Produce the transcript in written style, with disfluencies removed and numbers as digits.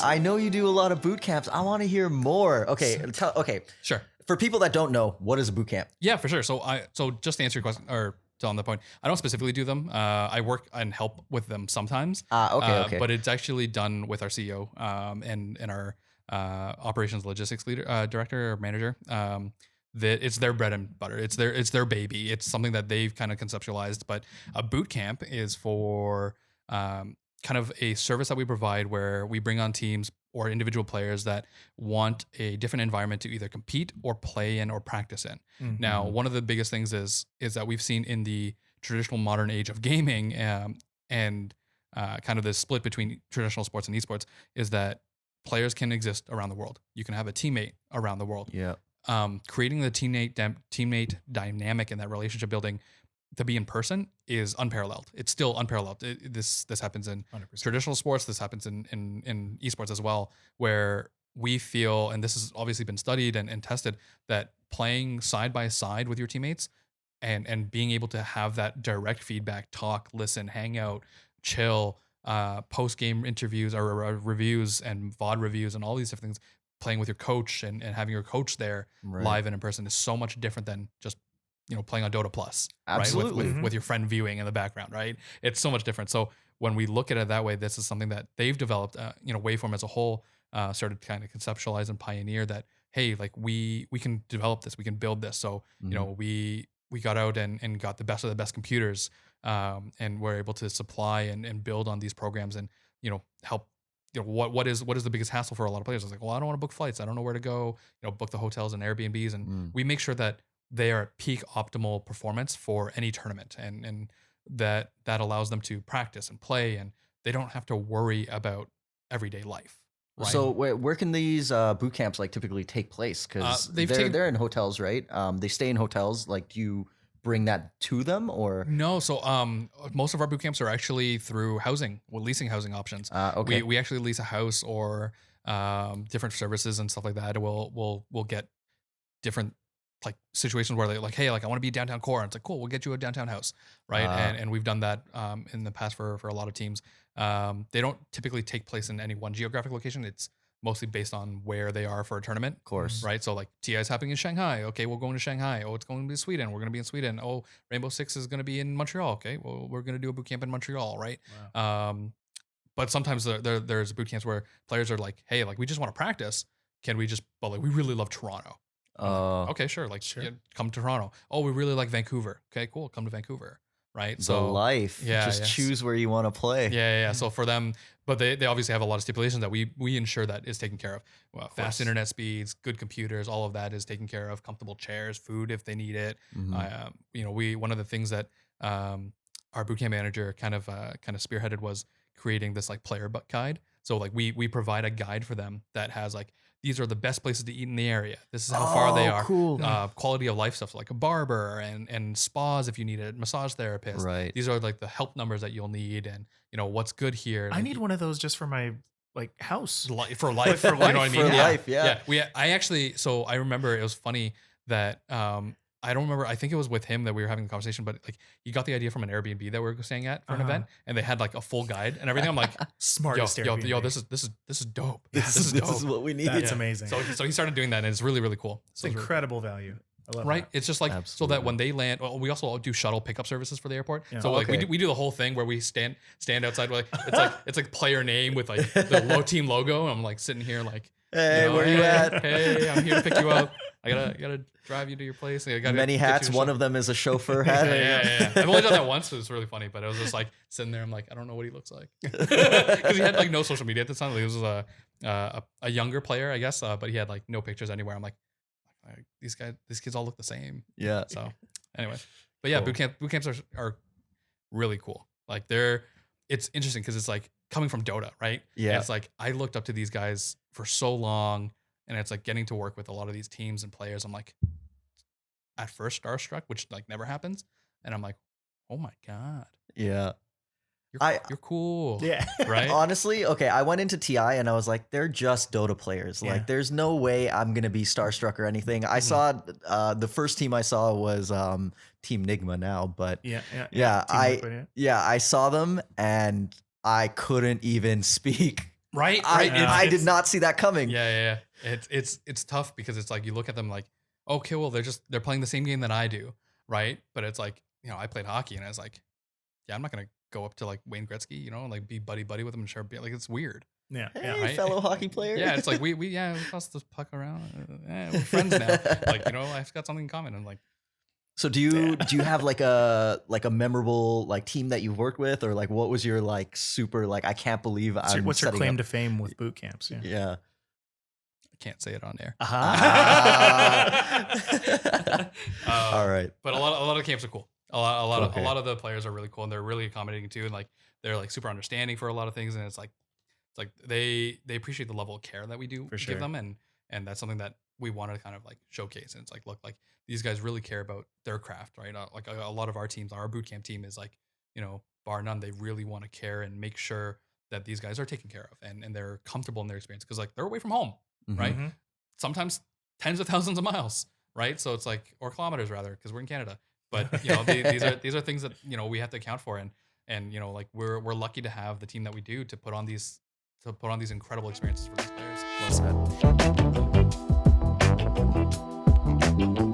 I know you do a lot of boot camps. I want to hear more. Okay, Sure. For people that don't know, what is a boot camp? Yeah, for sure. So just to answer your question, or to on the point, I don't specifically do them. I work and help with them sometimes. Okay. But it's actually done with our CEO and our operations logistics leader, director or manager. That it's their bread and butter. It's their baby. It's something that they've kind of conceptualized. But a boot camp is for kind of a service that we provide where we bring on teams or individual players that want a different environment to either compete or play in or practice in. Mm-hmm. Now, one of the biggest things is that we've seen in the traditional modern age of gaming and kind of the split between traditional sports and esports is that players can exist around the world. You can have a teammate around the world. Yeah. Creating the teammate dynamic and that relationship building to be in person is unparalleled. It's still unparalleled. This happens in 100%. traditional sports. This happens in esports as well, where we feel, and this has obviously been studied and tested, that playing side by side with your teammates and being able to have that direct feedback, talk, listen, hang out, chill, post-game interviews or reviews and VOD reviews and all these different things, playing with your coach and having your coach there live and in person is so much different than just playing on Dota Plus, Absolutely. right? With your friend viewing in the background, right? It's so much different. So when we look at it that way, this is something that they've developed. Waveform as a whole started to kind of conceptualize and pioneer that. Hey, like we can develop this, we can build this. So we got out and got the best of the best computers, and we're able to supply and build on these programs and help. What is the biggest hassle for a lot of players? It's like, well, I don't want to book flights. I don't know where to go. Book the hotels and Airbnbs, and we make sure that they are at peak optimal performance for any tournament, and that allows them to practice and play, and they don't have to worry about everyday life. Right? So where can these boot camps like typically take place? Because they're in hotels, right? They stay in hotels. Like, do you bring that to them or no? So most of our boot camps are actually through housing, leasing housing options. Okay. We actually lease a house or different services and stuff like that. We'll get different like situations where they're like, hey, like I want to be downtown core. And it's like, cool, we'll get you a downtown house, right? And we've done that in the past for a lot of teams. They don't typically take place in any one geographic location. It's mostly based on where they are for a tournament. Of course. Right? So like TI is happening in Shanghai. Okay, we're going to Shanghai. Oh, it's going to be Sweden. We're going to be in Sweden. Oh, Rainbow Six is going to be in Montreal. Okay, well, we're going to do a boot camp in Montreal, right? Wow. But sometimes there's boot camps where players are like, hey, like we just want to practice. Can we just, but like we really love Toronto. Okay, sure. Like, Sure. yeah, come to Toronto. Oh, we really like Vancouver. Okay, cool. Come to Vancouver. Right. the So life. yeah, Just yes. choose where you want to play. yeah. So for them, but they obviously have a lot of stipulations that we ensure that is taken care of. Well, fast course. internet speeds, good computers, all of that is taken care of. Comfortable chairs, food if they need it. One of the things that our bootcamp manager kind of spearheaded was creating this like player guide. So like we provide a guide for them that has like, these are the best places to eat in the area. This is how far they are. Cool. Quality of life stuff, so like a barber and spas if you need a massage therapist. Right. These are like the help numbers that you'll need, and what's good here. I need one of those just for my house. For life. For You know what I life. mean? For life, yeah. I remember it was funny that I don't remember. I think it was with him that we were having the conversation, but like he got the idea from an Airbnb that we were staying at for an event, and they had like a full guide and everything. I'm like, Smartest yo, Airbnb. this is dope. This is dope. what we need. That's amazing. So he started doing that, and it's really, really cool. It's So it's really- incredible value. I love right? that. It's just like so Absolutely. that when they land, well, we also do shuttle pickup services for the airport. Yeah. So like Okay. we do the whole thing where we stand outside, like it's like player name with like the team logo. And I'm like sitting here like, Hey, where you at? Hey, I'm here to pick you up. I gotta drive you to your place. I gotta Many get you hats. to One shuttle. of them is a chauffeur hat. Yeah. I've only done that once. It was really funny, but it was just like sitting there. I'm like, I don't know what he looks like because he had like no social media at the time. Like, he was a younger player, I guess, but he had like no pictures anywhere. I'm like these kids all look the same. Yeah. So anyway, but yeah, Cool. boot camps are really cool. Like it's interesting because it's like coming from Dota, right? Yeah. And it's like I looked up to these guys for so long, and it's like getting to work with a lot of these teams and players. I'm like, at first starstruck, which like never happens, and I'm like, oh my god, Yeah. you're cool, Yeah. right? Honestly, okay, I went into TI and I was like, they're just Dota players. Yeah. Like, there's no way I'm gonna be starstruck or anything. I saw the first team I saw was Team Nigma now, but Yeah. Yeah, Teamwork, but yeah. I saw them and I couldn't even speak Right. I did not see that coming. Yeah. It's tough because it's like you look at them like, okay, well they're playing the same game that I do, right? But it's like, I played hockey and I was like, yeah, I'm not gonna go up to like Wayne Gretzky, and like be buddy with him and share beer. Like it's weird. Yeah. Hey, right? fellow hockey player. Yeah, it's like we toss this puck around. We're friends now. Like I've got something in common. And like, so do you have like a memorable like team that you've worked with, or like what was your like super like I can't believe what's your claim to fame with boot camps? Yeah. I can't say it on air. All right. But a lot of camps are cool. A lot of the players are really cool and they're really accommodating too, and like they're like super understanding for a lot of things, and it's like they appreciate the level of care that we do give them, and that's something that we want to kind of like showcase. And it's like, look, like these guys really care about their craft, right? Like a lot of our teams, our boot camp team is like, bar none, they really want to care and make sure that these guys are taken care of and they're comfortable in their experience, because like they're away from home, right? Sometimes tens of thousands of miles, right? So it's like, or kilometers rather, because we're in Canada. But these are things that we have to account for, and like we're lucky to have the team that we do to put on these incredible experiences for these players. Well said.